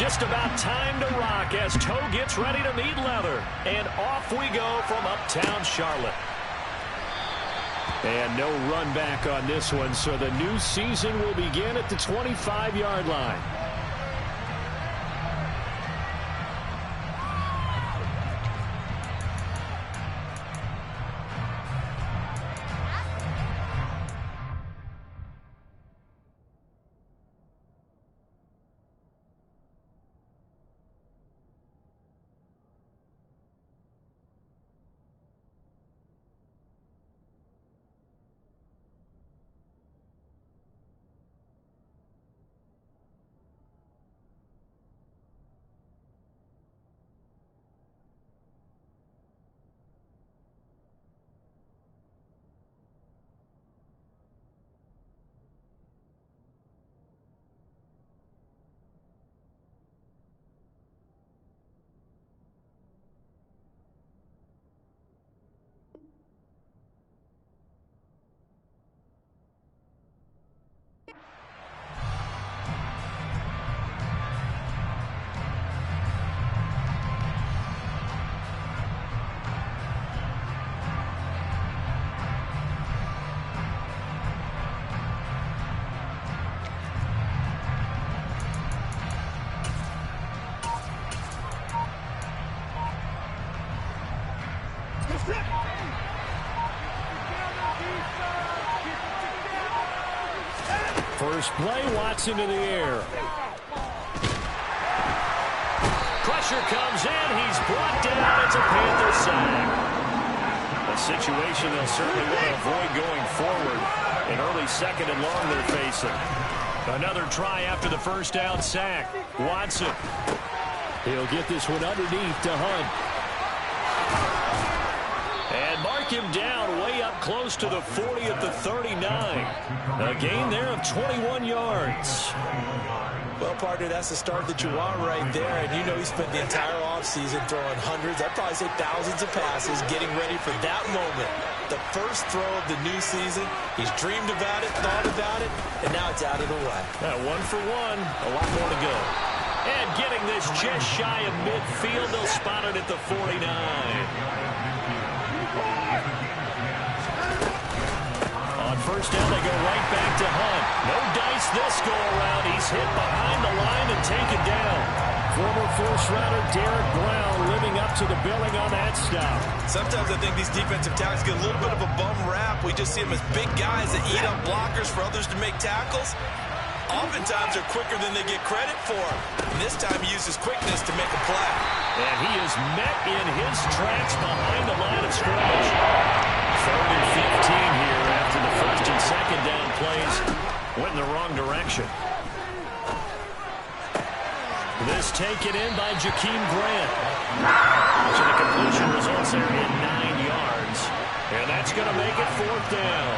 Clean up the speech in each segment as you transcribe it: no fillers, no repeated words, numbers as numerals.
just about time to rock as toe gets ready to meet leather. And off we go from uptown Charlotte. And no run back on this one, so the new season will begin at the 25-yard line. First play, Watson to the air. Pressure comes in. He's brought down. It's a Panther sack. A situation they'll certainly want to avoid going forward. An early second and long they're facing. Another try after the first down sack. Watson. He'll get this one underneath to Hunt. And mark him down way up close to the 40 at the 39. A gain there of 21 yards. Well, partner, that's the start that you want right there. And you know he spent the entire offseason throwing hundreds, I'd probably say thousands of passes, getting ready for that moment. The first throw of the new season. He's dreamed about it, thought about it, and now it's out of the way. 1 for 1. A lot more to go. And getting this just shy of midfield, they'll spot it at the 49. On first down, they go right back to Hunt. No dice this go-around. He's hit behind the line and taken down. Former first-rounder Derek Brown living up to the billing on that stop. Sometimes I think these defensive tackles get a little bit of a bum rap. We just see them as big guys that eat up blockers for others to make tackles. Oftentimes they're quicker than they get credit for. And this time he uses quickness to make a play. And he is met in his tracks behind the line of scrimmage. 3rd and 15 here after the first and second down plays went in the wrong direction. This taken in by Jakeem Grant. So the completion results there in 9 yards. And that's going to make it 4th down.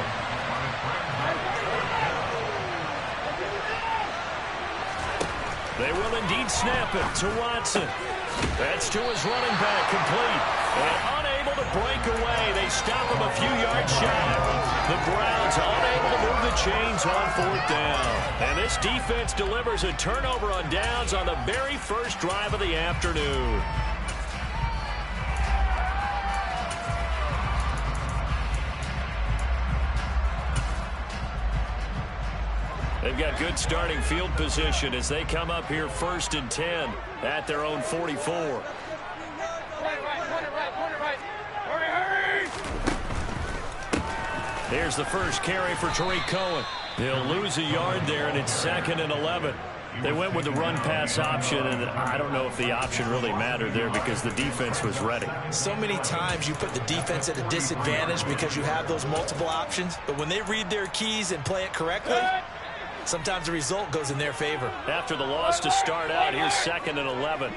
They will indeed snap it to Watson. That's to his running back, complete. And unable to break away. They stop him a few yards shy. The Browns unable to move the chains on 4th down. And this defense delivers a turnover on downs on the very first drive of the afternoon. They've got good starting field position as they come up here 1st and 10 at their own 44. Here's the first carry for Tariq Cohen. They'll lose a yard there, and it's 2nd and 11. They went with the run-pass option, and I don't know if the option really mattered there because the defense was ready. So many times you put the defense at a disadvantage because you have those multiple options, but when they read their keys and play it correctly, sometimes the result goes in their favor. After the loss to start out, here's 2nd and 11.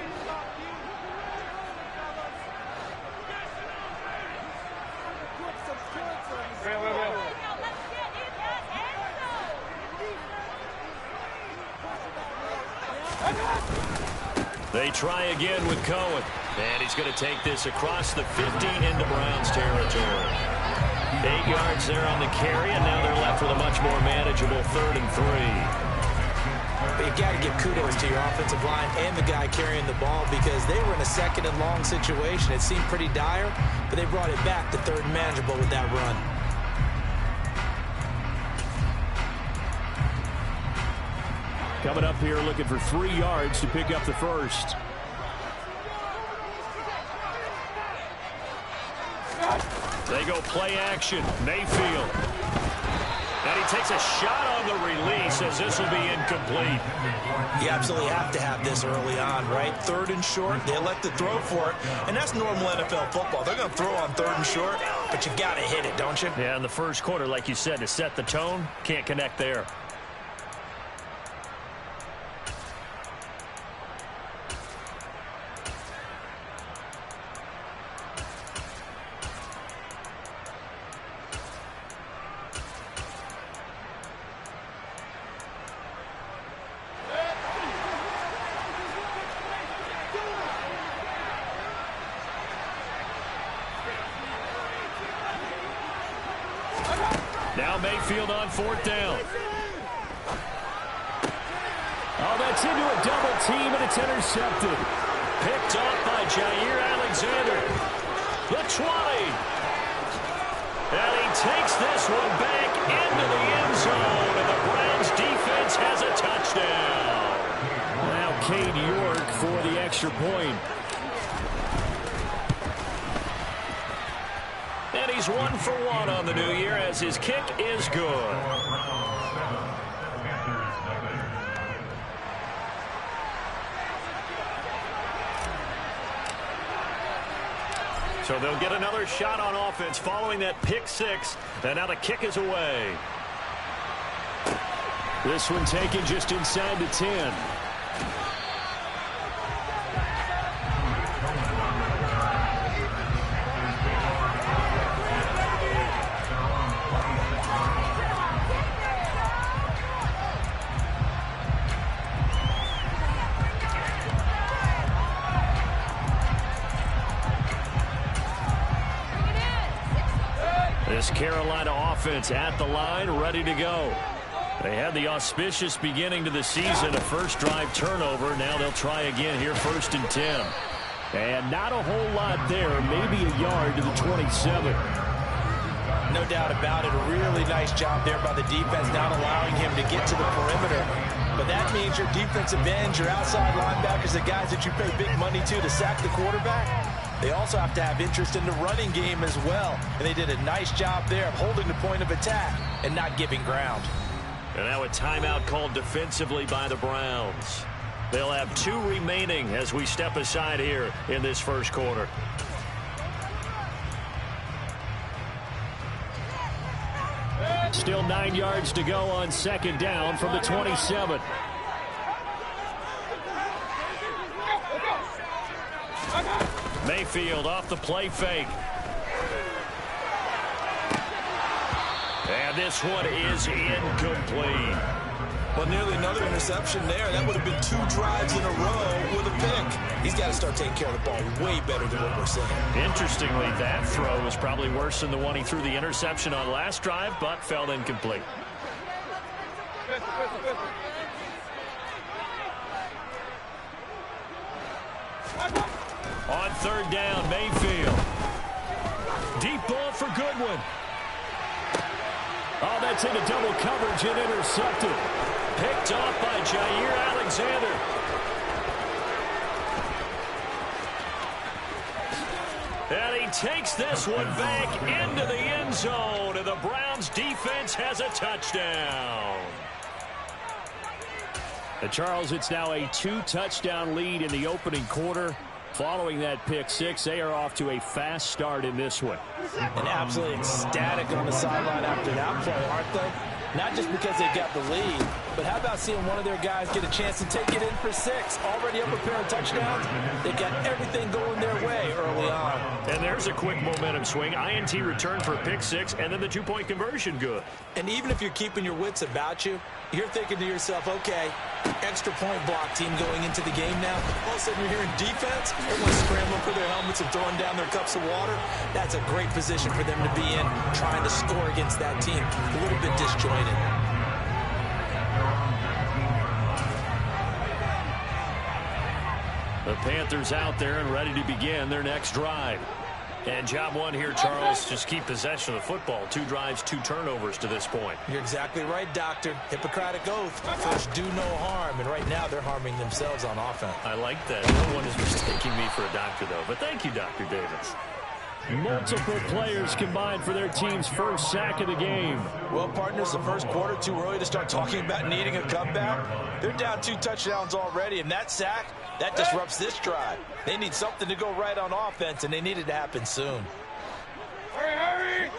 They try again with Cohen. And he's going to take this across the 50 into Browns territory. 8 yards there on the carry, and now they're left with a much more manageable 3rd and 3. But you got to give kudos to your offensive line and the guy carrying the ball because they were in a second and long situation. It seemed pretty dire, but they brought it back to third and manageable with that run. Coming up here looking for 3 yards to pick up the first. They go play action. Mayfield. And he takes a shot on the release as this will be incomplete. You absolutely have to have this early on, right? Third and short, they elect to throw for it. And that's normal NFL football. They're going to throw on third and short, but you got to hit it, don't you? Yeah, in the first quarter, like you said, to set the tone, can't connect there. Now Mayfield on 4th down. Oh, that's into a double team, and it's intercepted. Picked off by Jair Alexander. The 20. And he takes this one back into the end zone, and the Browns defense has a touchdown. Now Cade York for the extra point. And he's 1 for 1 on the new year as his kick is good. So they'll get another shot on offense following that pick 6. And now the kick is away. This one taken just inside the 10. This Carolina offense at the line, ready to go. They had the auspicious beginning to the season, a first drive turnover. Now they'll try again here, 1st and 10. And not a whole lot there, maybe a yard to the 27. No doubt about it. A really nice job there by the defense, not allowing him to get to the perimeter. But that means your defensive ends, your outside linebackers, the guys that you pay big money to sack the quarterback, they also have to have interest in the running game as well. And they did a nice job there of holding the point of attack and not giving ground. And now a timeout called defensively by the Browns. They'll have 2 remaining as we step aside here in this first quarter. Still 9 yards to go on 2nd down from the 27. Mayfield off the play fake. And this one is incomplete. Well, nearly another interception there. That would have been 2 drives in a row with a pick. He's got to start taking care of the ball way better than what we're seeing. Interestingly, that throw was probably worse than the one he threw the interception on last drive, but fell incomplete. On 3rd down, Mayfield. Deep ball for Goodwin. Oh, that's into double coverage and intercepted. Picked off by Jair Alexander. And he takes this one back into the end zone, and the Browns defense has a touchdown. And Charles, it's now a 2-touchdown lead in the opening quarter. Following that pick 6, they are off to a fast start in this one. And absolutely ecstatic on the sideline after that play, aren't they? Not just because they've got the lead, but how about seeing one of their guys get a chance to take it in for 6? Already up a pair of touchdowns. They've got everything going their way early on. And there's a quick momentum swing. INT return for a pick 6, and then the 2-point conversion good. And even if you're keeping your wits about you, you're thinking to yourself, okay, extra point block team going into the game now. All of a sudden you're hearing defense. Everyone's scrambling for their helmets and throwing down their cups of water. That's a great position for them to be in, trying to score against that team. A little bit disjointed. The Panthers out there and ready to begin their next drive. And job one here, Charles, just keep possession of the football. 2 drives, 2 turnovers to this point. You're exactly right, Doctor. Hippocratic oath. First, do no harm. And right now, they're harming themselves on offense. I like that. No one is mistaking me for a doctor, though. But thank you, Dr. Davis. Multiple players combined for their team's first sack of the game. Well, partners, the first quarter, too early to start talking about needing a comeback. They're down 2 touchdowns already, and that sack, that disrupts this drive. They need something to go right on offense, and they need it to happen soon. Hurry!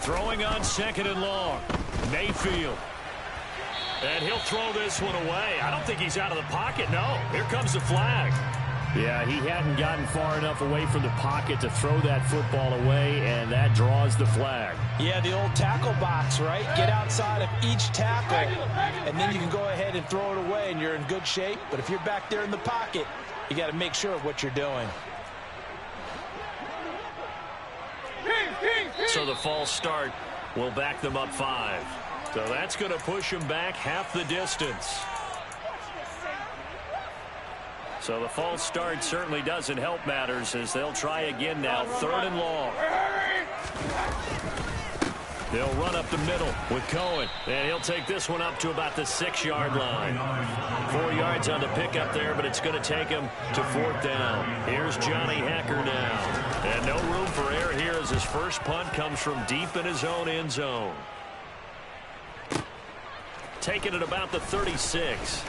Throwing on 2nd and long. Mayfield. And he'll throw this one away. I don't think he's out of the pocket, no. Here comes the flag. Yeah, he hadn't gotten far enough away from the pocket to throw that football away, and that draws the flag. Yeah, the old tackle box, right? Get outside of each tackle, and then you can go ahead and throw it away, and you're in good shape. But if you're back there in the pocket, you got to make sure of what you're doing. So the false start will back them up 5. So that's going to push them back half the distance. So the false start certainly doesn't help matters as they'll try again now. 3rd and long. They'll run up the middle with Cohen. And he'll take this one up to about the 6-yard line. 4 yards on the pickup there, but it's going to take him to 4th down. Here's Johnny Hekker now. And no room for error here as his first punt comes from deep in his own end zone. Taking it about the 36.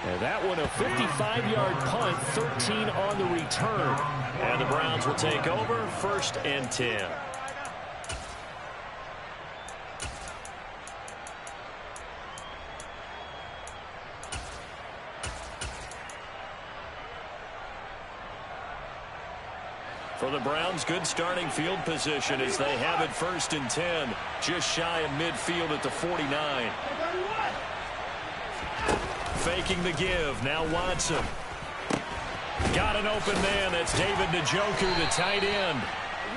And that one a 55-yard punt, 13 on the return. And the Browns will take over 1st and 10. For the Browns, good starting field position as they have it 1st and 10, just shy of midfield at the 49. Faking the give, now Watson. Got an open man, that's David Njoku, the tight end.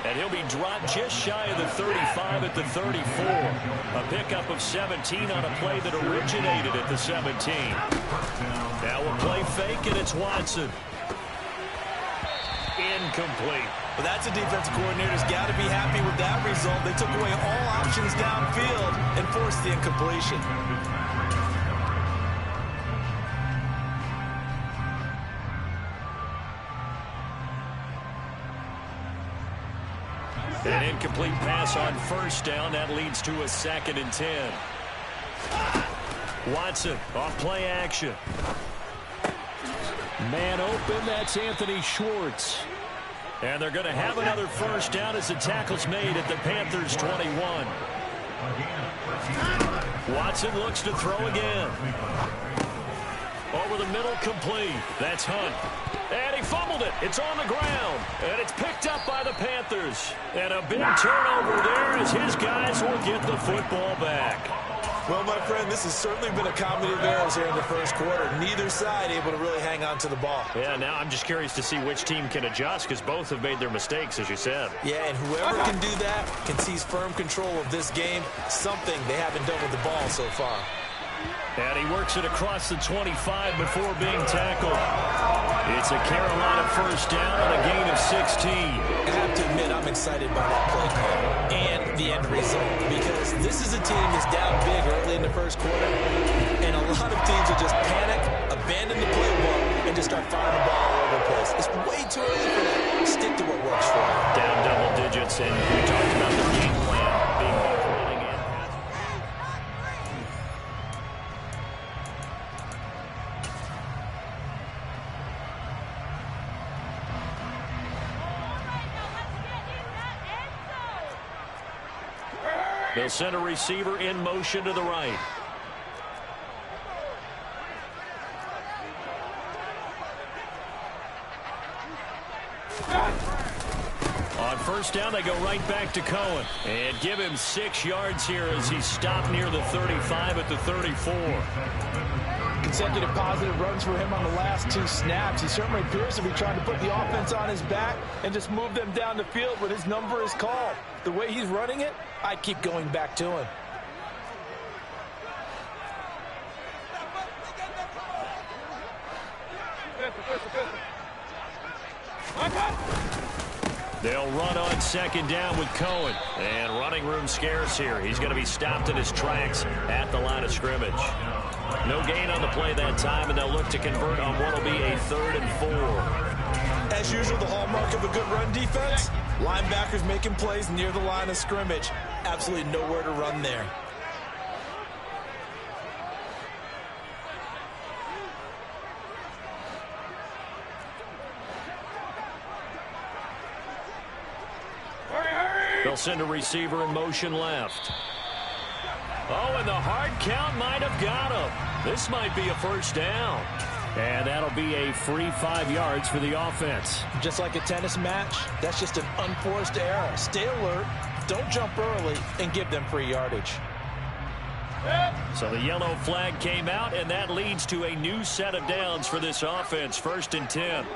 And he'll be dropped just shy of the 35 at the 34. A pickup of 17 on a play that originated at the 17. Now we'll play fake, and it's Watson. Incomplete. Well, that's a defensive coordinator's got to be happy with that result. They took away all options downfield and forced the incompletion. An incomplete pass on 1st down. That leads to a 2nd and 10. Watson off play action. Man open, that's Anthony Schwartz. And they're going to have another 1st down as the tackle's made at the Panthers' 21. Watson looks to throw again. Over the middle, complete. That's Hunt. And he fumbled it. It's on the ground. And it's picked up by the Panthers. And a big turnover there as his guys will get the football back. Well, my friend, this has certainly been a comedy of errors here in the first quarter. Neither side able to really hang on to the ball. Yeah, now I'm just curious to see which team can adjust because both have made their mistakes, as you said. Yeah, and whoever can do that can seize firm control of this game, something they haven't done with the ball so far. And he works it across the 25 before being tackled. It's a Carolina 1st down and a gain of 16. I have to admit, I'm excited by that play call and the end result because this is a team that's down big early in the first quarter, and a lot of teams will just panic, abandon the playbook, and just start firing the ball all over the place. It's way too early for that. Stick to what works for you. Down double digits, and we talked about the game plan being both running and passing. They'll send a receiver in motion to the right. On 1st down, they go right back to Cohen. And give him 6 yards here as he's stopped near the 35 at the 34. Consecutive positive runs for him on the last 2 snaps. He certainly appears to be trying to put the offense on his back and just move them down the field when his number is called. The way he's running it, I'd keep going back to him. They'll run on second down with Cohen. And running room scarce here. He's going to be stopped in his tracks at the line of scrimmage. No gain on the play that time, and they'll look to convert on what will be a 3rd and 4. As usual, the hallmark of a good run defense, linebackers making plays near the line of scrimmage. Absolutely nowhere to run there. They'll send a receiver in motion left. Oh, and the hard count might have got him. This might be a first down. And that'll be a free 5 yards for the offense. Just like a tennis match, that's just an unforced error. Stay alert, don't jump early, and give them free yardage. So the yellow flag came out, and that leads to a new set of downs for this offense. 1st and 10.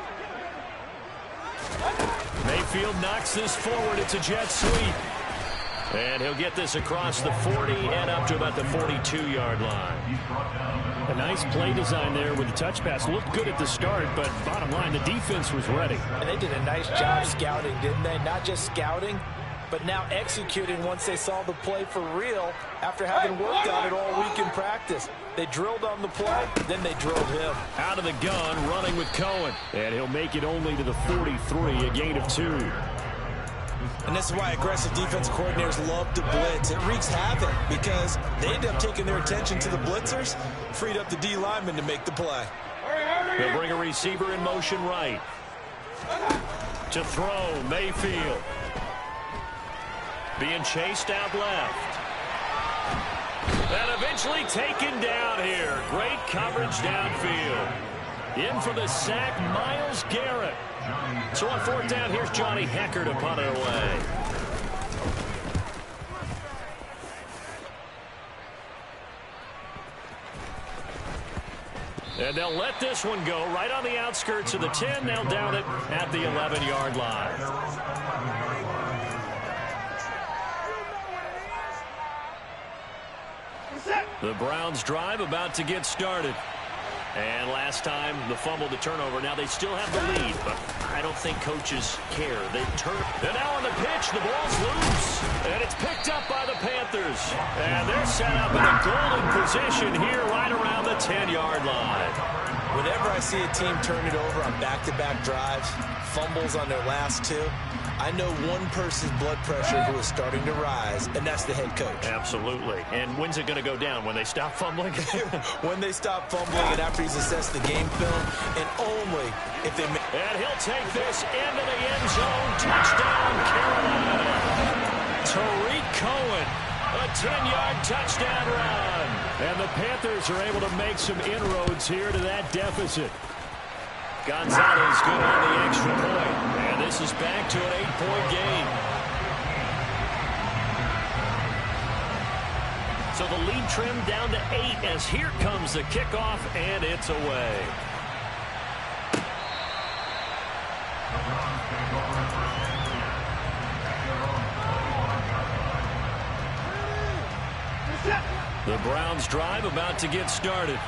Mayfield knocks this forward. It's a jet sweep. And he'll get this across the 40 and up to about the 42-yard line. A nice play design there with the touch pass. Looked good at the start, but bottom line, the defense was ready. And they did a nice job scouting, didn't they? Not just scouting, but now executing once they saw the play for real after having worked on it all week in practice. They drilled on the play, then they drilled him. Out of the gun, running with Cohen. And he'll make it only to the 43, a gain of 2. And this is why aggressive defensive coordinators love to blitz. It wreaks havoc because they end up taking their attention to the blitzers, freed up the D lineman to make the play. They'll bring a receiver in motion right. To throw, Mayfield. Being chased out left. And eventually taken down here. Great coverage downfield. In for the sack, Myles Garrett. So on 4th down, here's Johnny Hekker to punt it away. And they'll let this one go right on the outskirts of the 10. They'll down it at the 11-yard line. The Browns drive about to get started. And last time, the fumble to turnover. Now they still have the lead, but I don't think coaches care. They turn. And now on the pitch, the ball's loose. And it's picked up by the Panthers. And they're set up in a golden position here right around the 10-yard line. Whenever I see a team turn it over on back-to-back drives, fumbles on their last 2, I know one person's blood pressure who is starting to rise, and that's the head coach. Absolutely. And when's it going to go down? When they stop fumbling? When they stop fumbling and after he's assessed the game film, and only if they make... And he'll take this into the end zone. Touchdown, Carolina. Tariq Cohen, a 10-yard touchdown run. And the Panthers are able to make some inroads here to that deficit. Gonzalez good on the extra point. And this is back to an 8-point game. So the lead trimmed down to 8 as here comes the kickoff, and it's away. The Browns drive about to get started.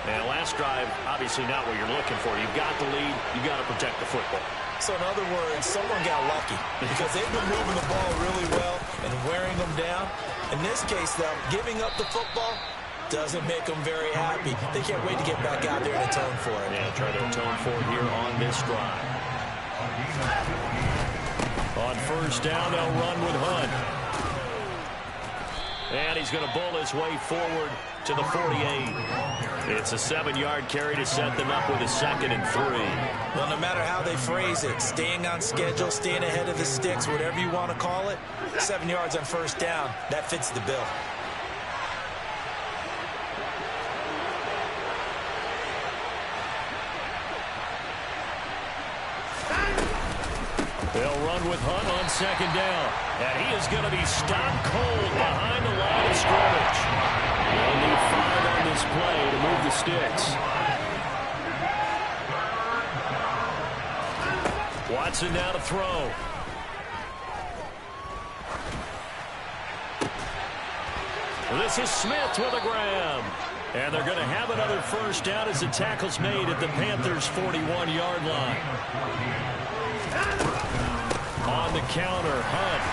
And last drive, obviously not what you're looking for. You've got the lead. You've got to protect the football. So in other words, someone got lucky because they've been moving the ball really well and wearing them down. In this case, though, giving up the football doesn't make them very happy. They can't wait to get back out there and atone for it. Yeah, try to atone for it here on this drive. On 1st down, they'll run with Hunt. And he's going to bull his way forward to the 48. It's a 7-yard carry to set them up with a 2nd and 3. Well, no matter how they phrase it, staying on schedule, staying ahead of the sticks, whatever you want to call it, 7 yards on 1st down, that fits the bill. They'll run with Hunt on 2nd down. And he is going to be stopped cold behind the line of scrimmage. They'll need 5 on this play to move the sticks. Watson now to throw. This is Smith with a grab. And they're going to have another first down as the tackle's made at the Panthers' 41-yard line. On the counter, Hunt.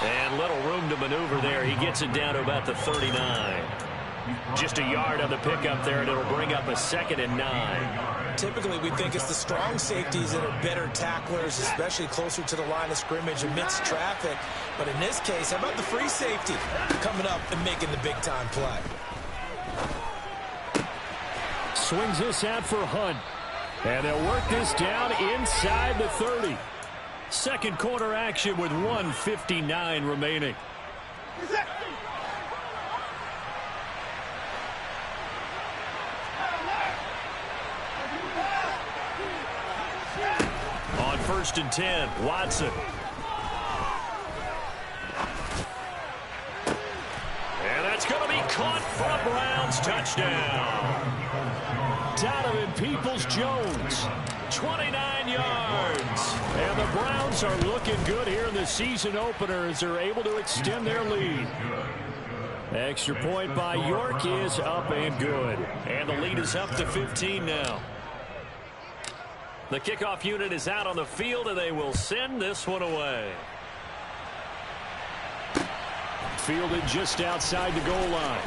And little room to maneuver there. He gets it down to about the 39. Just a yard on the pickup there, and it'll bring up a 2nd and 9. Typically, we think it's the strong safeties that are better tacklers, especially closer to the line of scrimmage amidst traffic. But in this case, how about the free safety coming up and making the big-time play? Swings this out for Hunt. And they'll work this down inside the 30. Second quarter action with 1:59 remaining. On 1st and 10, Watson. And that's going to be caught for a Browns touchdown. Donovan Peoples-Jones, 29 yards. And the Browns are looking good here in the season opener as they're able to extend their lead. Extra point by York is up and good. And the lead is up to 15 now. The kickoff unit is out on the field, and they will send this one away. Fielded just outside the goal line.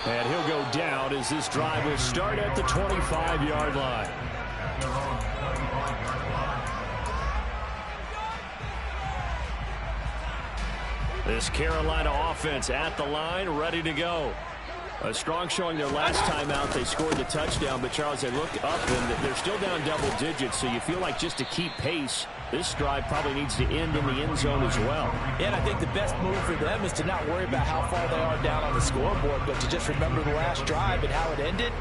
And he'll go down as this drive will start at the 25-yard line. This Carolina offense at the line, ready to go. A strong showing their last time out. They scored the touchdown, but Charles, they look up and they're still down double digits, so you feel like just to keep pace, this drive probably needs to end in the end zone as well. Yeah, and I think the best move for them is to not worry about how far they are down on the scoreboard, but to just remember the last drive and how it ended.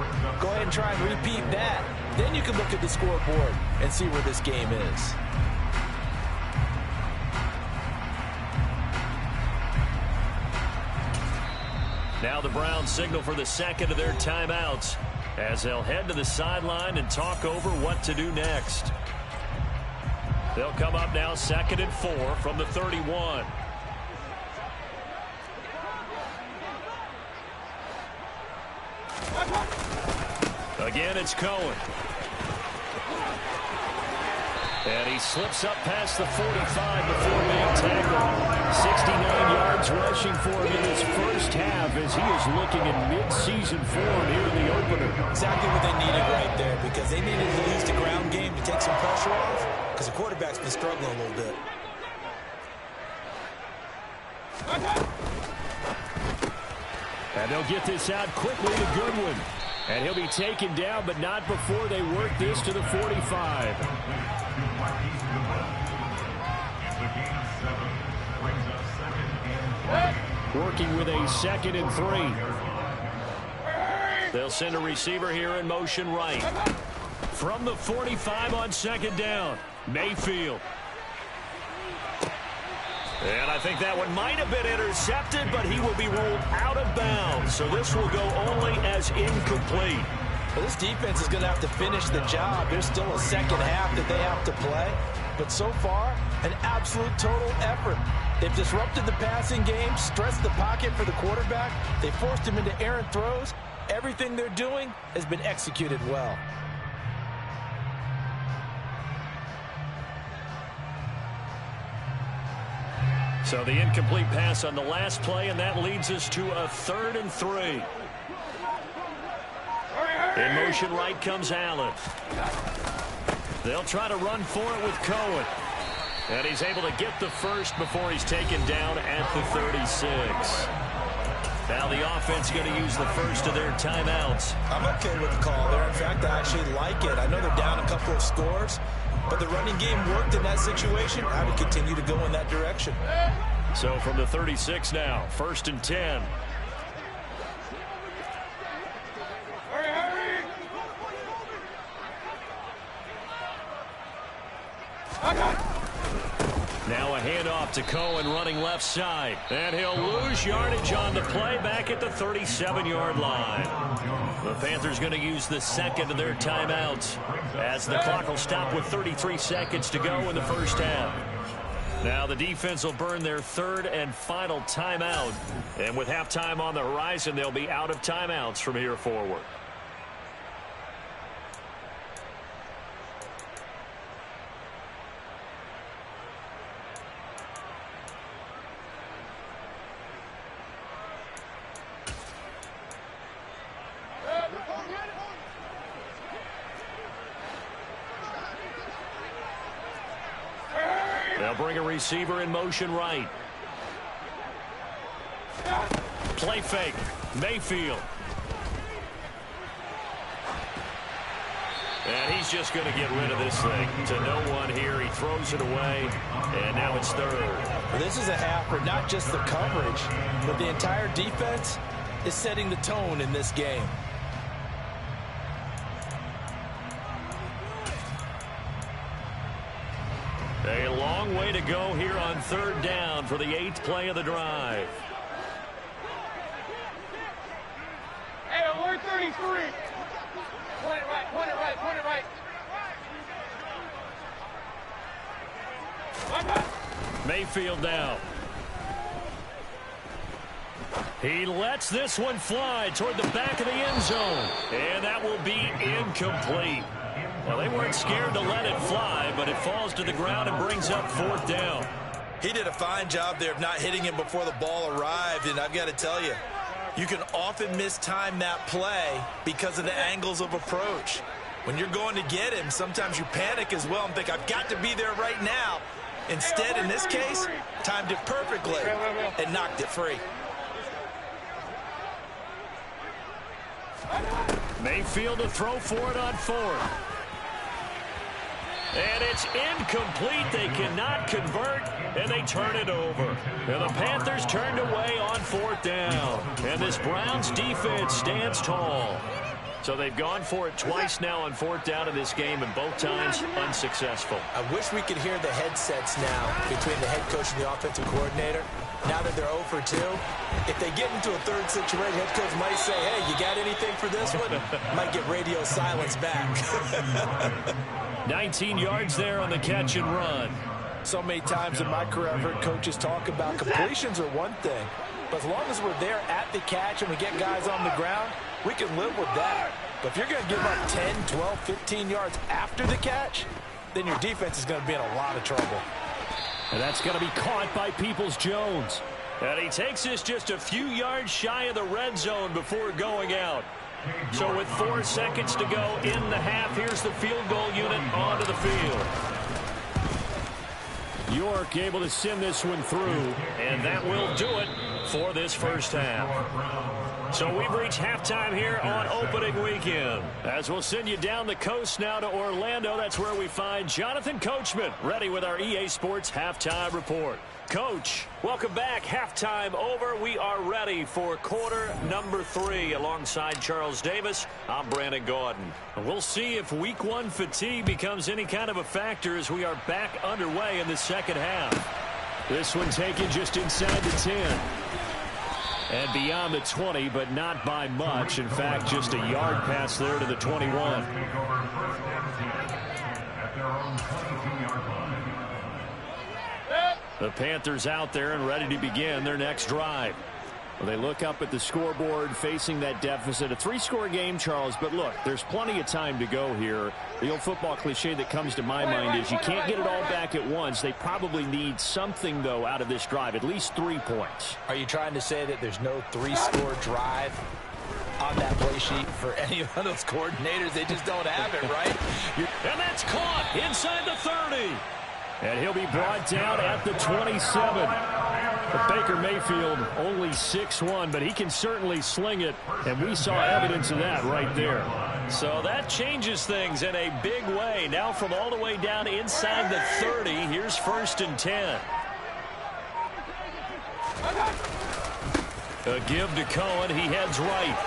Go ahead and try and repeat that. Then you can look at the scoreboard and see where this game is. Now the Browns signal for the second of their timeouts as they'll head to the sideline and talk over what to do next. They'll come up now 2nd and 4 from the 31. Again, it's Cohen. And he slips up past the 45 before being tackled. 69 yards rushing for him in his first half as he is looking in mid-season form here in the opener. Exactly what they needed right there, because they needed to use the ground game to take some pressure off, because the quarterback's been struggling a little bit. And they'll get this out quickly to Goodwin. And he'll be taken down, but not before they work this to the 45. Working with a 2nd and 3. They'll send a receiver here in motion right. From the 45 on 2nd down, Mayfield. And I think that one might have been intercepted, but he will be ruled out of bounds. So this will go only as incomplete. Well, this defense is going to have to finish the job. There's still a second half that they have to play. But so far, an absolute total effort. They've disrupted the passing game, stressed the pocket for the quarterback. They forced him into errant throws. Everything they're doing has been executed well. So the incomplete pass on the last play, and that leads us to a 3rd and 3. In motion right comes Allen. They'll try to run for it with Cohen. And he's able to get the first before he's taken down at the 36. Now the offense going to use the first of their timeouts. I'm okay with the call there. In fact, I actually like it. I know they're down a couple of scores, but the running game worked in that situation. I would continue to go in that direction. So from the 36 now, 1st and 10. Now a handoff to Cohen running left side. And he'll lose yardage on the play back at the 37-yard line. The Panthers going to use the 2nd of their timeouts as the clock will stop with 33 seconds to go in the first half. Now the defense will burn their third and final timeout. And with halftime on the horizon, they'll be out of timeouts from here forward. They'll bring a receiver in motion right. Play fake. Mayfield. And he's just going to get rid of this thing. To no one here. He throws it away. And now it's third. This is a half where not just the coverage, but the entire defense is setting the tone in this game. A long way to go here on third down for the 8th play of the drive. Hey, alert 33. Point it right, point it right, point it right. Mayfield now. He lets this one fly toward the back of the end zone. And that will be incomplete. Well, they weren't scared to let it fly, but it falls to the ground and brings up fourth down. He did a fine job there of not hitting him before the ball arrived, and I've got to tell you, you can often mistime that play because of the angles of approach. When you're going to get him, sometimes you panic as well and think, I've got to be there right now. Instead, in this case, timed it perfectly and knocked it free. Mayfield to throw for it on fourth. And it's incomplete. They cannot convert, and they turn it over. And the Panthers turned away on fourth down. And this Browns defense stands tall. So they've gone for it twice now on fourth down in this game, and both times unsuccessful. I wish we could hear the headsets now between the head coach and the offensive coordinator. Now that they're 0 for 2, if they get into a third situation, head coach might say, hey, you got anything for this one? Might get radio silence back. 19 yards there on the catch and run. So many times in my career, I've heard coaches talk about completions are one thing. But as long as we're there at the catch and we get guys on the ground, we can live with that. But if you're going to give up 10, 12, 15 yards after the catch, then your defense is going to be in a lot of trouble. And that's going to be caught by Peoples-Jones. And he takes this just a few yards shy of the red zone before going out. So with 4 seconds to go in the half, here's the field goal unit onto the field. York able to send this one through, and that will do it for this first half. So we've reached halftime here on opening weekend. As we'll send you down the coast now to Orlando, that's where we find Jonathan Coachman ready with our EA Sports Halftime Report. Coach, welcome back. Halftime over. We are ready for quarter number 3 alongside Charles Davis. I'm Brandon Gaudin. We'll see if week 1 fatigue becomes any kind of a factor as we are back underway in the second half. This one taken just inside the 10. And beyond the 20, but not by much. In fact, just a yard pass there to the 21. The Panthers out there and ready to begin their next drive. Well, they look up at the scoreboard facing that deficit. A 3-score game, Charles, but look, there's plenty of time to go here. The old football cliche that comes to my mind is you can't get it all back at once. They probably need something, though, out of this drive, at least 3 points. Are you trying to say that there's no 3-score drive on that play sheet for any of those coordinators? They just don't have it, right? And that's caught inside the 30. And he'll be brought down at the 27. But Baker Mayfield only 6'1", but he can certainly sling it, and we saw evidence of that right there. So that changes things in a big way. Now from all the way down inside the 30, here's 1st and 10. A give to Cohen. He heads right.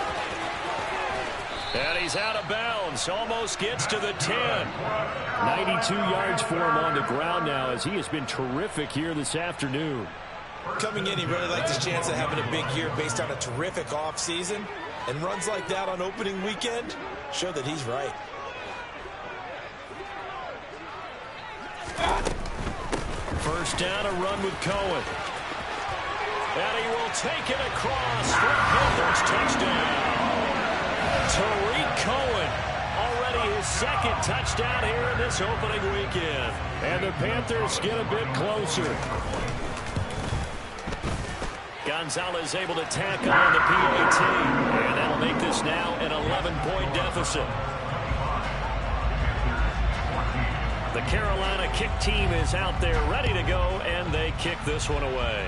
And he's out of bounds. Almost gets to the 10. 92 yards for him on the ground now as he has been terrific here this afternoon. Coming in, he really liked his chance of having a big year based on a terrific offseason. And runs like that on opening weekend show that he's right. first down, a run with Cohen. And he will take it across for a Panthers touchdown. Tariq Cohen, already his second touchdown here in this opening weekend. And the Panthers get a bit closer. Gonzalez able to tack on the PAT. And that'll make this now an 11-point deficit. The Carolina kick team is out there ready to go, and they kick this one away.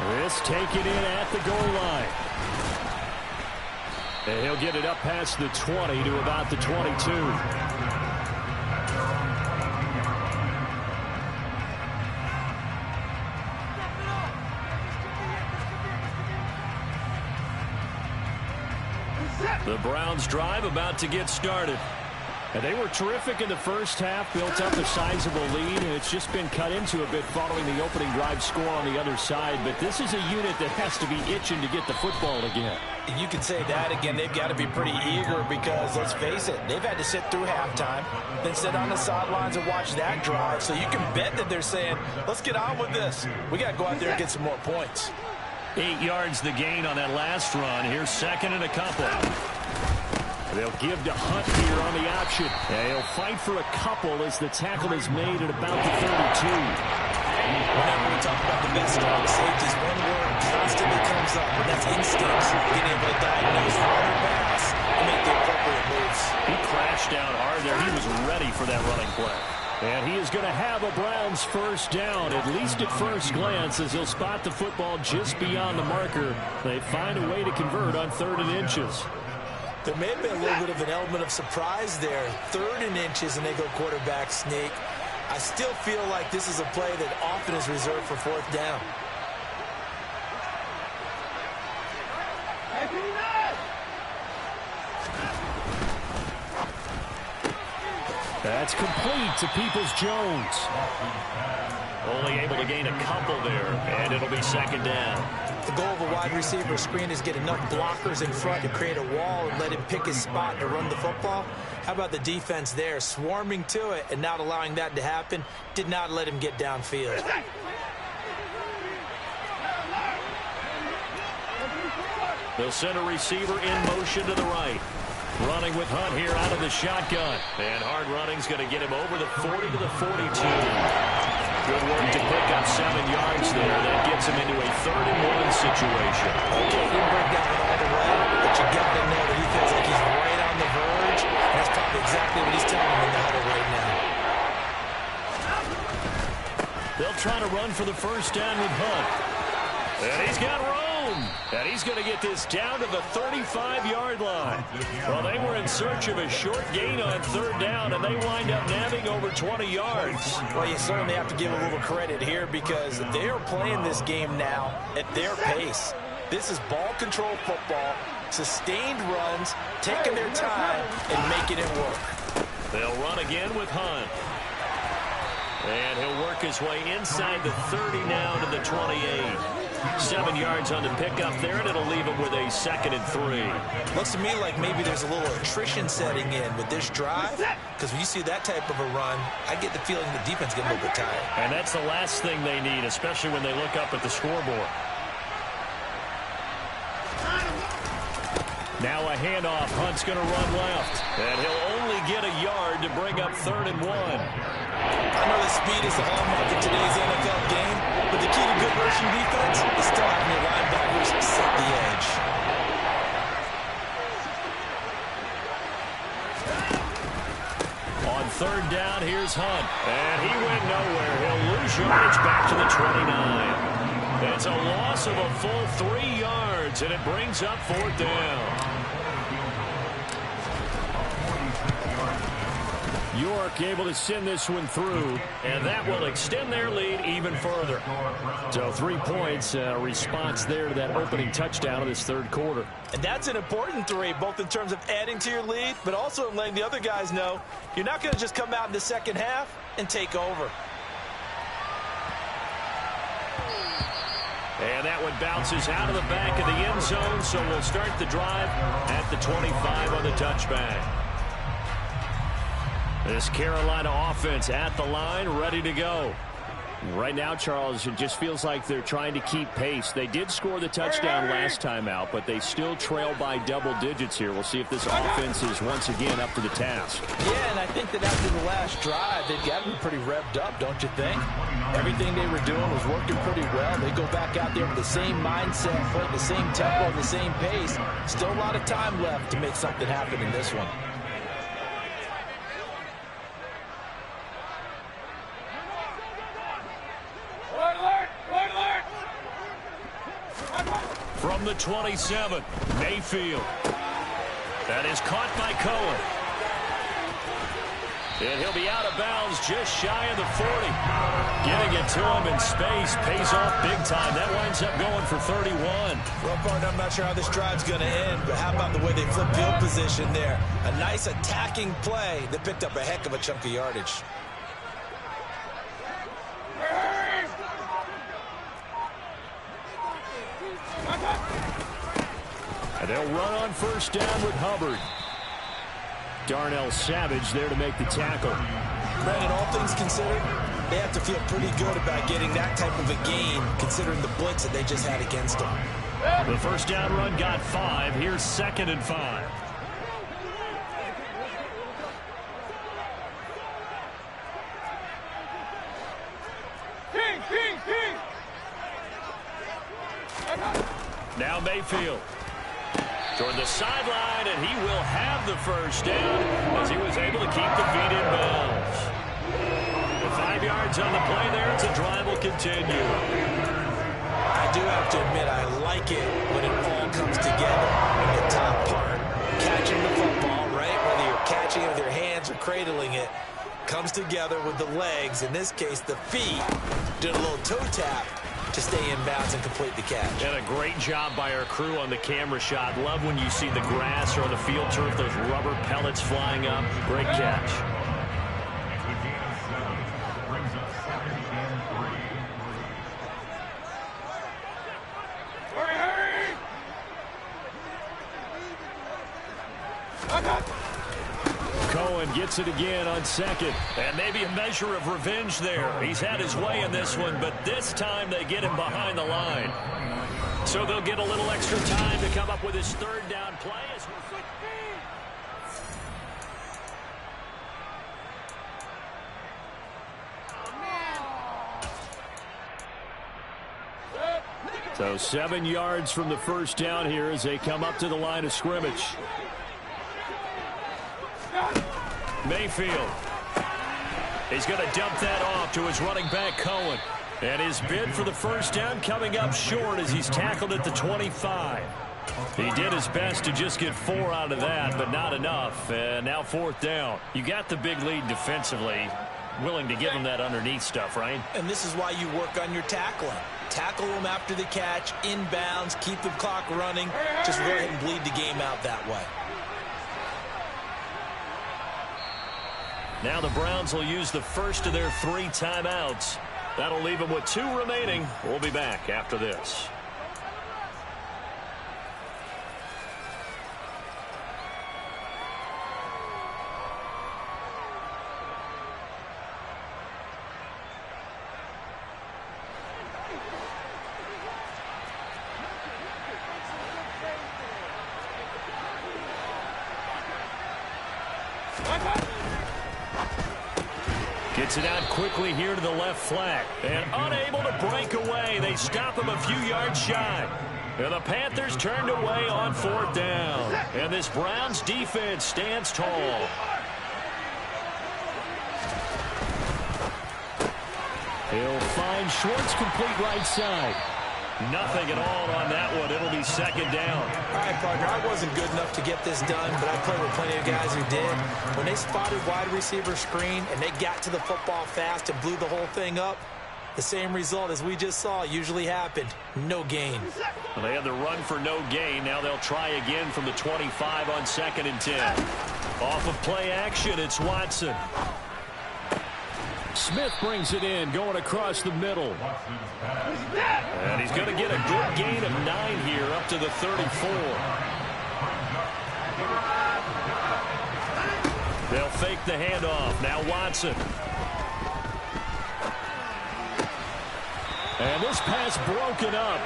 This taken in at the goal line. And he'll get it up past the 20 to about the 22. The Browns drive about to get started. And they were terrific in the first half, built up a sizable lead, and it's just been cut into a bit following the opening drive score on the other side. But this is a unit that has to be itching to get the football again. You can say that again. They've got to be pretty eager because, let's face it, they've had to sit through halftime, then sit on the sidelines and watch that drive. So you can bet that they're saying, let's get on with this. We got to go out there and get some more points. 8 yards the gain on that last run. Here's second and a couple. They'll give to Hunt here on the option. And he'll fight for a couple as the tackle is made at about the 32. Whenever we talk about the best strong safeties, one word constantly comes up, and that's instincts. Being able to diagnose run or pass and make the appropriate moves. He crashed down hard there. He was ready for that running play. And he is going to have a Browns first down, at least at first glance, as he'll spot the football just beyond the marker. They find a way to convert on 3rd and inches. There may have been a little bit of an element of surprise there. 3rd and inches, and they go quarterback sneak. I still feel like this is a play that often is reserved for 4th down. That's complete to Peoples-Jones. Only able to gain a couple there, and it'll be 2nd down. The goal of a wide receiver screen is get enough blockers in front to create a wall and let him pick his spot to run the football. How about the defense there, swarming to it and not allowing that to happen? Did not let him get downfield. They'll send a receiver in motion to the right. Running with Hunt here out of the shotgun. And hard running's going to get him over the 40 to the 42. Good work to pick up 7 yards there. That gets him into a 3rd and 1 situation. Okay, he didn't break down all the way, but you got to know that he feels like he's right on the verge. And that's probably exactly what he's telling him in the huddle right now. They'll try to run for the first down with Hunt. And he's got room. And he's going to get this down to the 35-yard line. Well, they were in search of a short gain on 3rd down, and they wind up nabbing over 20 yards. Well, you certainly have to give a little credit here because they are playing this game now at their pace. This is ball control football, sustained runs, taking their time, and making it work. They'll run again with Hunt. And he'll work his way inside the 30 now to the 28. 7 yards on the pickup there, and it'll leave him with a 2nd and 3. Looks to me like maybe there's a little attrition setting in with this drive, because when you see that type of a run, I get the feeling the defense get a little bit tired. And that's the last thing they need, especially when they look up at the scoreboard. Now a handoff. Hunt's going to run left. And he'll only get a yard to bring up 3rd and 1. I know that speed is the hallmark of today's NFL game, but the key to good rushing defense is still having your linebackers set the edge. On 3rd down, here's Hunt. And he went nowhere. He'll lose yardage back to the 29. It's a loss of a full 3 yards, and it brings up 4th down. York able to send this one through, and that will extend their lead even further. So 3 points, response there to that opening touchdown of this 3rd quarter. And that's an important 3, both in terms of adding to your lead, but also in letting the other guys know you're not going to just come out in the second half and take over. And that one bounces out of the back of the end zone, so we'll start the drive at the 25 on the touchback. This Carolina offense at the line, ready to go. Right now, Charles, it just feels like they're trying to keep pace. They did score the touchdown last time out, but they still trail by double digits here. We'll see if this offense is once again up to the task. Yeah, and I think that after the last drive, they've got to be pretty revved up, don't you think? Everything they were doing was working pretty well. They go back out there with the same mindset, playing the same tempo, the same pace. Still a lot of time left to make something happen in this one. From the 27, Mayfield. That is caught by Cohen. And he'll be out of bounds just shy of the 40. Getting it to him in space pays off big time. That winds up going for 31. Well, partner, I'm not sure how this drive's going to end, but how about the way they flip field position there? A nice attacking play that picked up a heck of a chunk of yardage. And they'll run on first down with Hubbard. Darnell Savage there to make the tackle. Brandon, all things considered, they have to feel pretty good about getting that type of a gain, considering the blitz that they just had against them. The first down run got 5. Here's 2nd and 5. Now Mayfield toward the sideline, and he will have the first down as he was able to keep the feet in bounds. The 5 yards on the play there. It's a drive will continue. I do have to admit, I like it when it all comes together. In the top part, catching the football, right? Whether you're catching it with your hands or cradling it, comes together with the legs. In this case, the feet. Did a little toe tap to stay in bounds and complete the catch. And a great job by our crew on the camera shot. Love when you see the grass or the field turf, those rubber pellets flying up. Great catch. Cohen gets it again on 2nd. And maybe a measure of revenge there. He's had his way in this one, but this time they get him behind the line. So they'll get a little extra time to come up with his 3rd down play. So 7 yards from the first down here as they come up to the line of scrimmage. Mayfield. He's going to dump that off to his running back, Cohen. And his bid for the first down coming up short as he's tackled at the 25. He did his best to just get 4 out of that, but not enough. And now 4th down. You got the big lead defensively. Willing to give him that underneath stuff, right? And this is why you work on your tackling. Tackle them after the catch, inbounds, keep the clock running. Just go ahead and bleed the game out that way. Now the Browns will use the first of their 3 timeouts. That'll leave them with 2 remaining. We'll be back after this. Gets it out quickly here to the left flank. And unable to break away. They stop him a few yards shy. And the Panthers turned away on 4th down. And this Browns defense stands tall. He'll find Schwartz complete right side. Nothing at all on that one. It'll be 2nd down. All right, partner, I wasn't good enough to get this done, but I played with plenty of guys who did. When they spotted wide receiver screen and they got to the football fast and blew the whole thing up, the same result as we just saw usually happened. No gain. Well, they had the run for no gain. Now they'll try again from the 25 on 2nd and 10. Off of play action, it's Watson. Smith brings it in, going across the middle. And he's going to get a good gain of 9 here, up to the 34. They'll fake the handoff. Now Watson. And this pass broken up.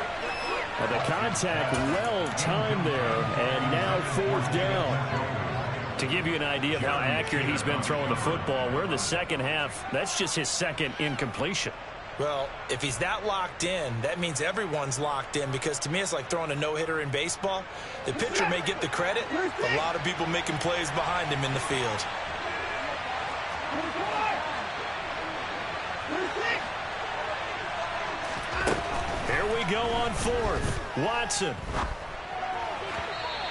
And the contact well-timed there, and now 4th down. To give you an idea of how accurate he's been throwing the football, we're in the second half. That's just his second incompletion. Well, if he's that locked in, that means everyone's locked in, because to me it's like throwing a no-hitter in baseball. The pitcher may get the credit, but a lot of people making plays behind him in the field. Here we go on 4th. Watson.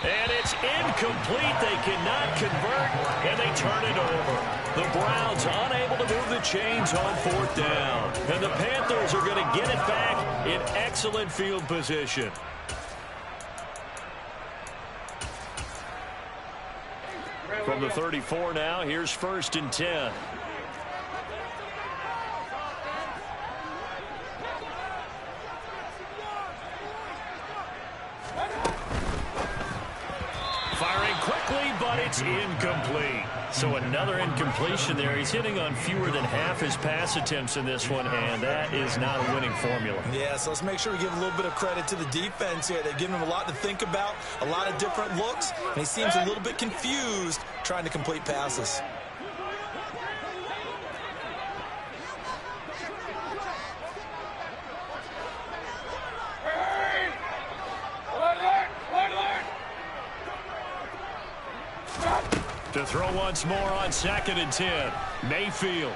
And it's incomplete. They cannot convert, and they turn it over. The Browns unable to move the chains on 4th down. And the Panthers are going to get it back in excellent field position. From the 34 now, here's 1st and 10. Firing quickly, but it's incomplete. So another incompletion there. He's hitting on fewer than half his pass attempts in this one, and that is not a winning formula. Yeah, so let's make sure we give a little bit of credit to the defense here. They've given him a lot to think about, a lot of different looks, and he seems a little bit confused trying to complete passes. To throw once more on 2nd and 10. Mayfield.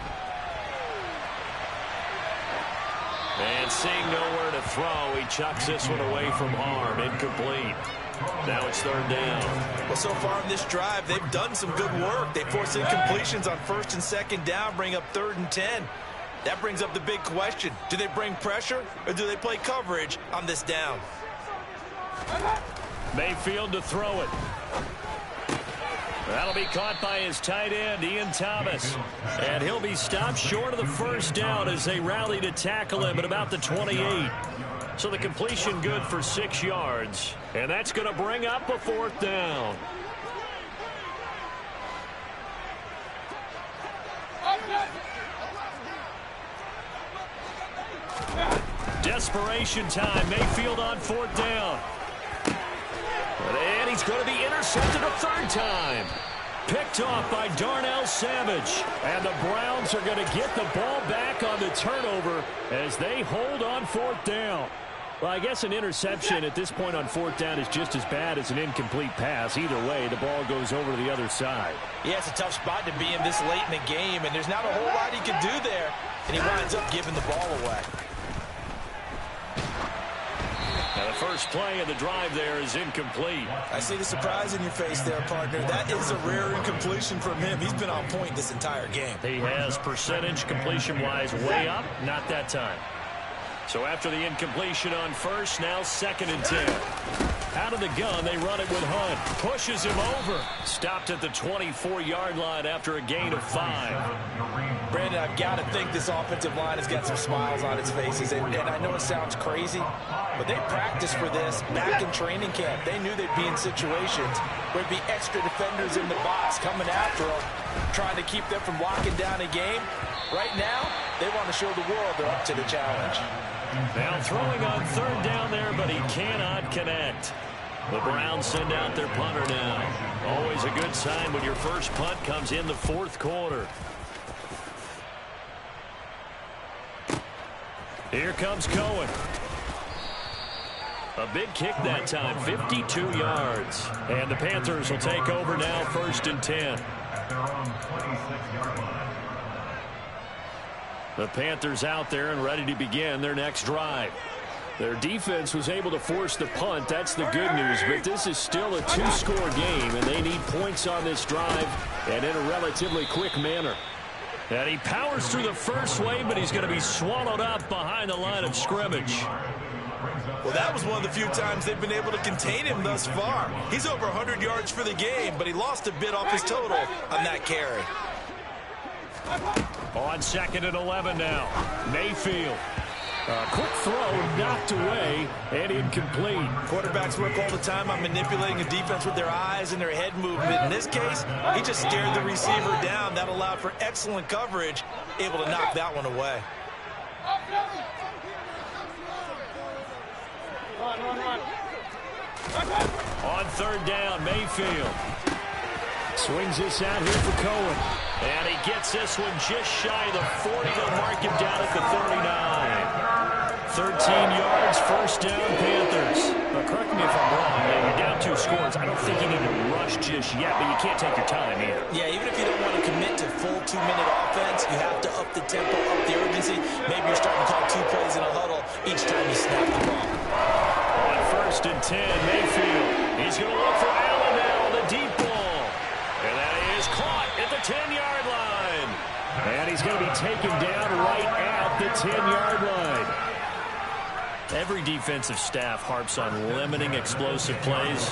And seeing nowhere to throw, he chucks this one away from harm. Incomplete. Now it's 3rd down. Well, so far in this drive, they've done some good work. They force incompletions on 1st and 2nd down, bring up 3rd and 10. That brings up the big question. Do they bring pressure, or do they play coverage on this down? Mayfield to throw it. That'll be caught by his tight end, Ian Thomas. And he'll be stopped short of the 1st down as they rally to tackle him at about the 28. So the completion good for 6 yards. And that's going to bring up a 4th down. Desperation time. Mayfield on 4th down. And he's going to be intercepted a 3rd time. Picked off by Darnell Savage. And the Browns are going to get the ball back on the turnover as they hold on 4th down. Well, I guess an interception at this point on 4th down is just as bad as an incomplete pass. Either way, the ball goes over to the other side. Yeah, it's a tough spot to be in this late in the game, and there's not a whole lot he can do there. And he winds up giving the ball away. Now the first play of the drive there is incomplete. I see the surprise in your face there, partner. That is a rare incompletion from him. He's been on point this entire game. He has percentage completion-wise way up, not that time. So after the incompletion on 1st, now 2nd and 10. Out of the gun, they run it with Hunt. Pushes him over. Stopped at the 24-yard line after a gain of 5. Brandon, I've got to think this offensive line has got some smiles on its faces. And I know it sounds crazy, but they practiced for this back in training camp. They knew they'd be in situations where there'd be extra defenders in the box coming after them, trying to keep them from locking down a game. Right now, they want to show the world they're up to the challenge. Now throwing on 3rd down there, but he cannot connect. The Browns send out their punter now. Always a good sign when your first punt comes in the 4th quarter. Here comes Cohen. A big kick that time, 52 yards. And the Panthers will take over now, 1st and 10. The Panthers out there and ready to begin their next drive. Their defense was able to force the punt. That's the good news, but this is still a 2-score game, and they need points on this drive and in a relatively quick manner. And he powers through the first wave, but he's going to be swallowed up behind the line of scrimmage. Well, that was one of the few times they've been able to contain him thus far. He's over 100 yards for the game, but he lost a bit off his total on that carry. On 2nd and 11 now. Mayfield. Quick throw knocked away and incomplete. Quarterbacks work all the time on manipulating a defense with their eyes and their head movement. In this case, he just stared the receiver down. That allowed for excellent coverage, able to knock that one away. Run. On third down, Mayfield swings this out here for Cohen. And he gets this one just shy of the 40. They'll mark him down at the 39. 13 yards, first down, Panthers. Correct me if I'm wrong. You're down 2 scores. I don't think you need to rush just yet, but you can't take your time either. Yeah, even if you don't want to commit to full 2-minute offense, you have to up the tempo, up the urgency. Maybe you're starting to call 2 plays in a huddle each time you snap the ball. On first and 10, Mayfield. He's going to look for Allen now on the deep ball. And that is caught at the 10-yard line. And he's going to be taken down right at the 10-yard line. Every defensive staff harps on limiting explosive plays.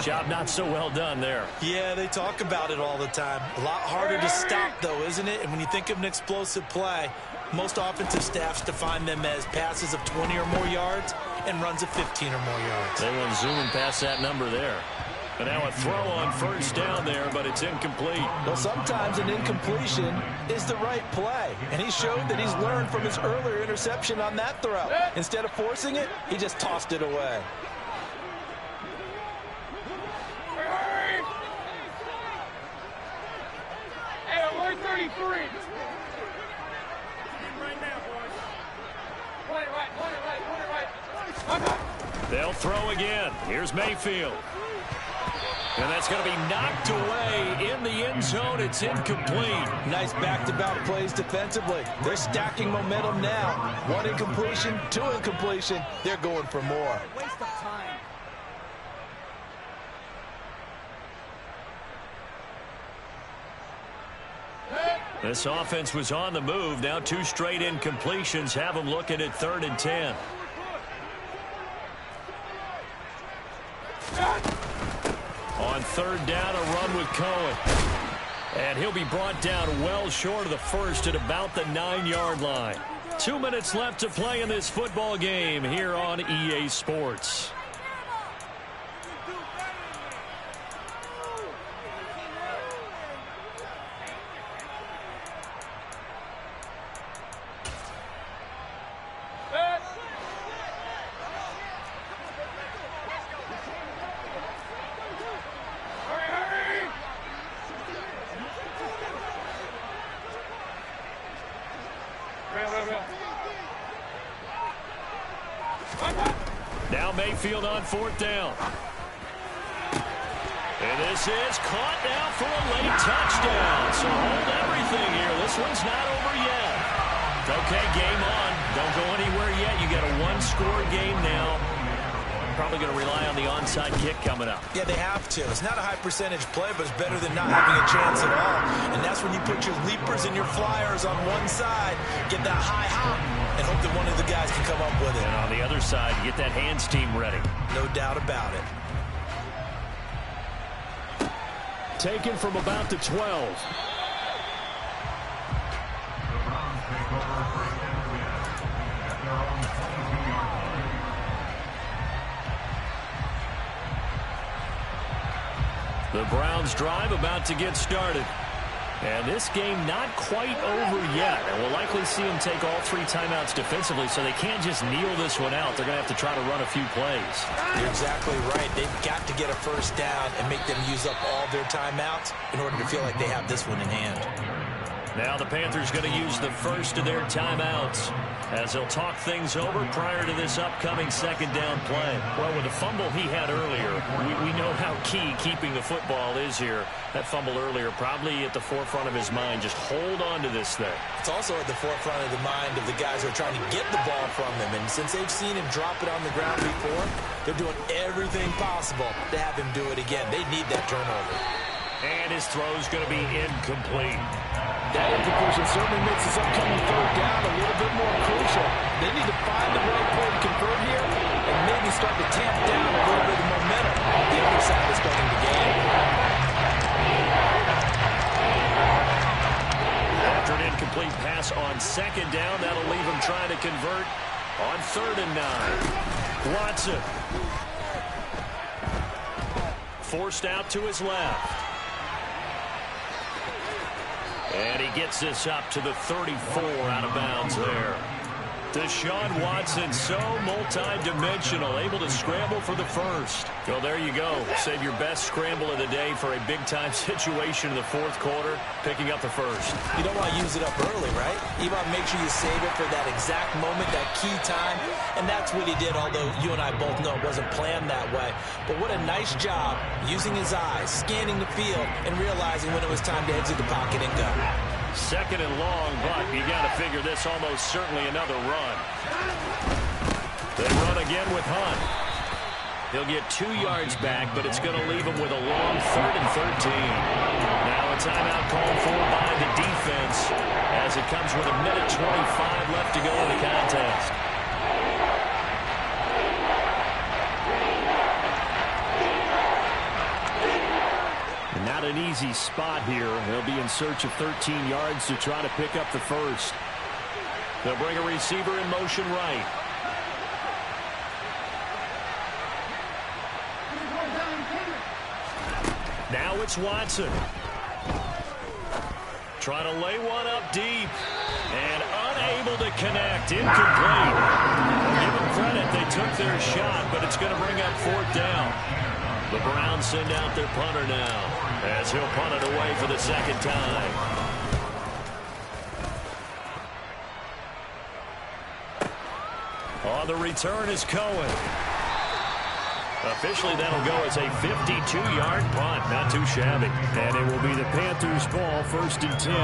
Job not so well done there. Yeah, they talk about it all the time. A lot harder to stop, though, isn't it? And when you think of an explosive play, most offensive staffs define them as passes of 20 or more yards and runs of 15 or more yards. They went zooming past that number there. And now a throw on first down there, but it's incomplete. Well, sometimes an incompletion is the right play. And he showed that he's learned from his earlier interception on that throw. Instead of forcing it, he just tossed it away. Hey, alert 33. Right now, boys. Point it right. They'll throw again. Here's Mayfield. And that's going to be knocked away in the end zone. It's incomplete. Nice back-to-back plays defensively. They're stacking momentum now. 1 incompletion, 2 incompletion. They're going for more. Waste of time. This offense was on the move. Now 2 straight incompletions have them looking at 3rd and 10. On third down, a run with Cohen. And he'll be brought down well short of the first at about the 9-yard line. 2 minutes left to play in this football game here on EA Sports. Now Mayfield on 4th down. And this is caught now for a late touchdown. So hold everything here. This one's not over yet. Okay, game on. Don't go anywhere yet. You got a 1-score game now. Probably going to rely on the onside kick coming up. Yeah, they have to. It's not a high-percentage play, but it's better than not having a chance at all. And that's when you put your leapers and your flyers on one side, get that high hop, and hope that one of the guys can come up with it. And on the other side, get that hands team ready. No doubt about it. Taken from about the 12. The Browns drive about to get started. And this game not quite over yet. And we'll likely see them take all 3 timeouts defensively, so they can't just kneel this one out. They're going to have to try to run a few plays. You're exactly right. They've got to get a first down and make them use up all their timeouts in order to feel like they have this one in hand. Now the Panthers going to use the first of their timeouts as they'll talk things over prior to this upcoming 2nd down play. Well, with the fumble he had earlier, we know how key keeping the football is here. That fumble earlier probably at the forefront of his mind. Just hold on to this thing. It's also at the forefront of the mind of the guys who are trying to get the ball from him. And since they've seen him drop it on the ground before, they're doing everything possible to have him do it again. They need that turnover. And his throw's going to be incomplete. That incompletion certainly makes this upcoming 3rd down a little bit more crucial. They need to find the right play to convert here and maybe start to tamp down a little bit of momentum. The other side is starting to gain. After an incomplete pass on 2nd down, that'll leave him trying to convert On 3rd and 9. Watson. Forced out to his left. And he gets this up to the 34 out of bounds there. Deshaun Watson, so multi-dimensional, able to scramble for the first. Well, there you go. Save your best scramble of the day for a big-time situation in the 4th quarter, picking up the first. You don't want to use it up early, right? You want to make sure you save it for that exact moment, that key time, and that's what he did, although you and I both know it wasn't planned that way. But what a nice job using his eyes, scanning the field, and realizing when it was time to exit the pocket and go. 2nd and long, but you got to figure this almost certainly another run. They run again with Hunt. He'll get 2 yards back, but it's going to leave him with a long 3rd and 13. Now a timeout called for by the defense as it comes with 1:25 left to go in the contest. Not an easy spot here. They'll be in search of 13 yards to try to pick up the first. They'll bring a receiver in motion right. Now it's Watson. Trying to lay one up deep. And unable to connect. Incomplete. Give them credit. They took their shot, but it's going to bring up 4th down. The Browns send out their punter now, as he'll punt it away for the 2nd time. On the return is Cohen. Officially, that'll go as a 52-yard punt. Not too shabby. And it will be the Panthers' ball, 1st and 10.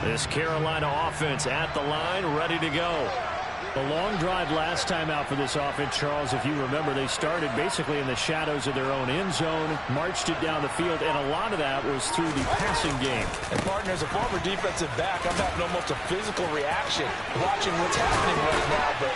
This Carolina offense at the line, ready to go. The long drive last time out for this offense, Charles, if you remember, they started basically in the shadows of their own end zone, marched it down the field, and a lot of that was through the passing game. And, partner, as a former defensive back, I'm having almost a physical reaction watching what's happening right now. But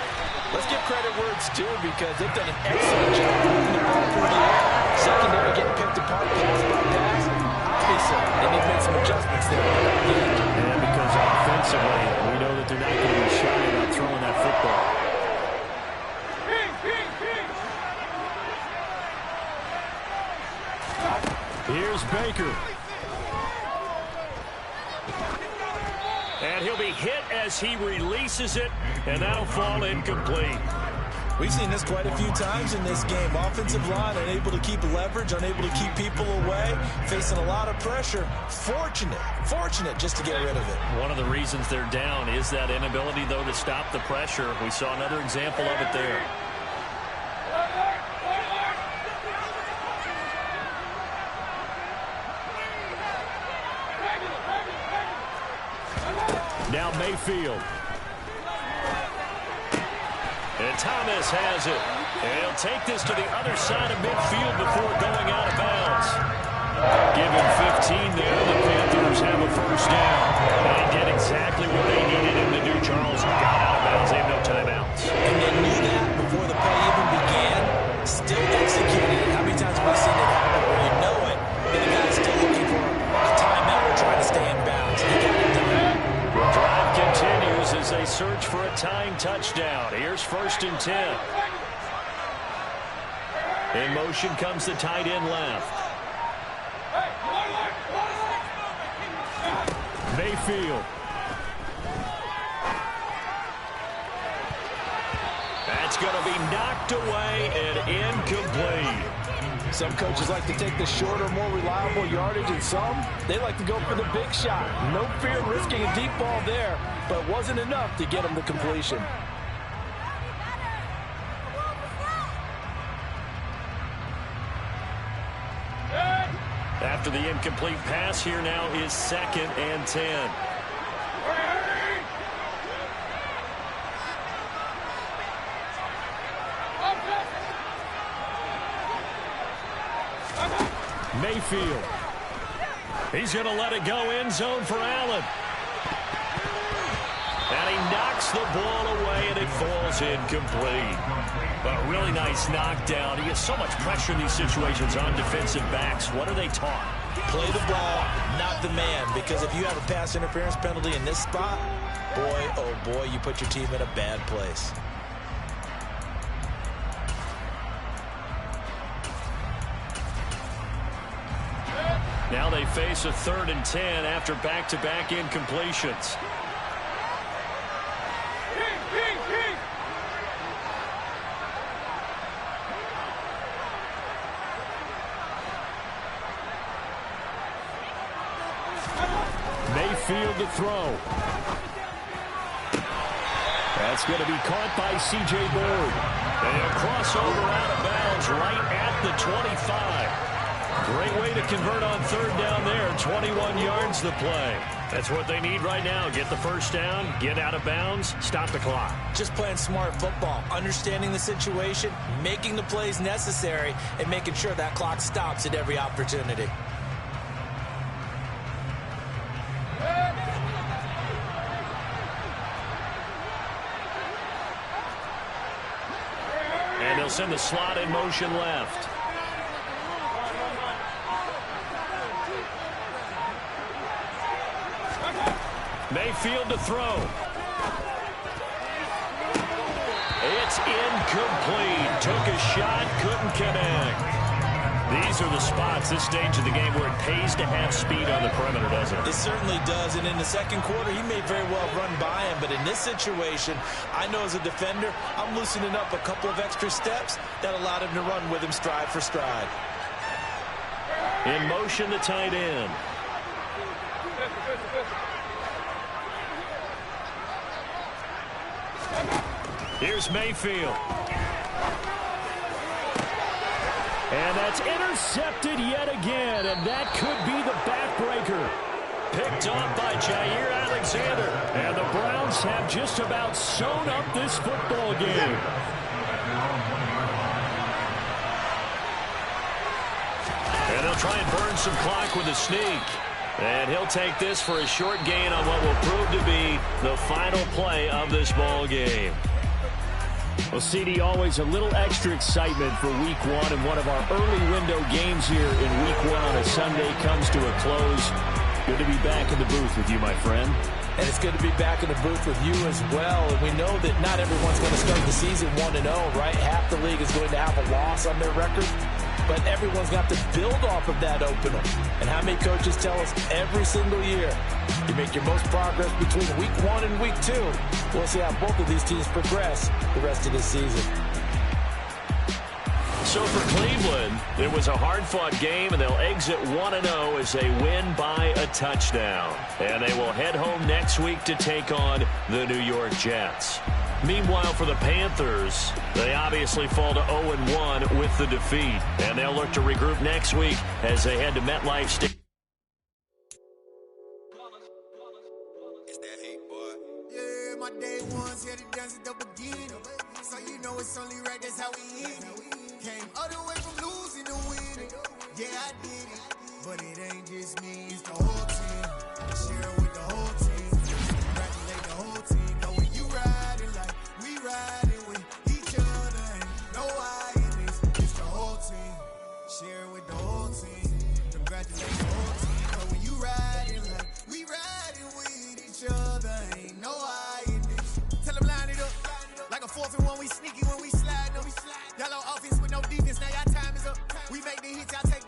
let's give credit where it's due because they've done an excellent job moving the ball through the air. Secondary getting picked apart, pass by pass. Obviously, and they've made some adjustments there. And because offensively, we know that they're not going to be shy about throwing that football. Here's Baker. And he'll be hit as he releases it, and that'll fall incomplete. We've seen this quite a few times in this game. Offensive line unable to keep leverage, unable to keep people away, facing a lot of pressure. Fortunate just to get rid of it. One of the reasons they're down is that inability, though, to stop the pressure. We saw another example of it there. Now Mayfield. And Thomas has it. And he'll take this to the other side of midfield before going out of bounds. Given 15 there, the Panthers have a first down. They did exactly what they needed him to do, Charles. Got out of bounds. They have no timeouts. And they knew that before the play even began. Still executed it. How many times have we seen it happen where you know it, and the guy's still looking for a timeout or trying to stay in bounds? He got it done. The drive continues as they search for a tying touchdown. Here's 1st and 10. In motion comes the tight end left. Mayfield. That's going to be knocked away and incomplete. Some coaches like to take the shorter, more reliable yardage, and some, they like to go for the big shot. No fear of risking a deep ball there, but wasn't enough to get them to completion. After the incomplete pass, here now is 2nd and 10. Mayfield. He's going to let it go end zone for Allen. And he knocks the ball away, and it falls incomplete. But really nice knockdown. He gets so much pressure in these situations on defensive backs. What are they taught? Play the ball, not the man. Because if you have a pass interference penalty in this spot, boy, oh boy, you put your team in a bad place. Now they face a 3rd and 10 after back-to-back incompletions. Mayfield to throw. That's going to be caught by C.J. Board. And a crossover out of bounds right at the 25. Great way to convert on 3rd down there. 21 yards to play. That's what they need right now. Get the first down, get out of bounds, stop the clock. Just playing smart football, understanding the situation, making the plays necessary, and making sure that clock stops at every opportunity. And they'll send the slot in motion left. Mayfield to throw. It's incomplete. Took a shot, couldn't connect. These are the spots, this stage of the game, where it pays to have speed on the perimeter, doesn't it? It certainly does, and in the second quarter, he may very well run by him, but in this situation, I know as a defender, I'm loosening up a couple of extra steps that allowed him to run with him stride for stride. In motion, the tight end. Here's Mayfield. And that's intercepted yet again, and that could be the backbreaker. Picked up by Jair Alexander, and the Browns have just about sewn up this football game. And they'll try and burn some clock with a sneak. And he'll take this for a short gain on what will prove to be the final play of this ball game. Well, CD, always a little extra excitement for Week 1, and one of our early window games here in Week 1 on a Sunday comes to a close. Good to be back in the booth with you, my friend. And it's good to be back in the booth with you as well. And we know that not everyone's going to start the season 1-0, right? Half the league is going to have a loss on their record. But everyone's got to build off of that opener. And how many coaches tell us every single year, you make your most progress between Week 1 and Week 2. We'll see how both of these teams progress the rest of this season. So for Cleveland, it was a hard-fought game, and they'll exit 1-0 as they win by a touchdown. And they will head home next week to take on the New York Jets. Meanwhile, for the Panthers, they obviously fall to 0-1 with the defeat. And they'll look to regroup next week as they head to MetLife Stadium. It's that hate, boy. Yeah, my day ones here to dance at the beginning. So you know it's only right, that's how we hit it. Came all the way from losing to winning. Yeah, I did it. But it ain't just me, it's the whole team. I share it with the whole team. Congratulate the whole team. Know when you riding like we riding with each other. Ain't no I in this, it's the whole team. Share it with the whole team. Congratulate the whole team. Know when you riding like we riding with each other. Ain't no I in this. Tell them line it up. Like a 4th and 1, we sneaky when we slide. Y'all on offense with no defense, now y'all time is up. We make the hits, y'all take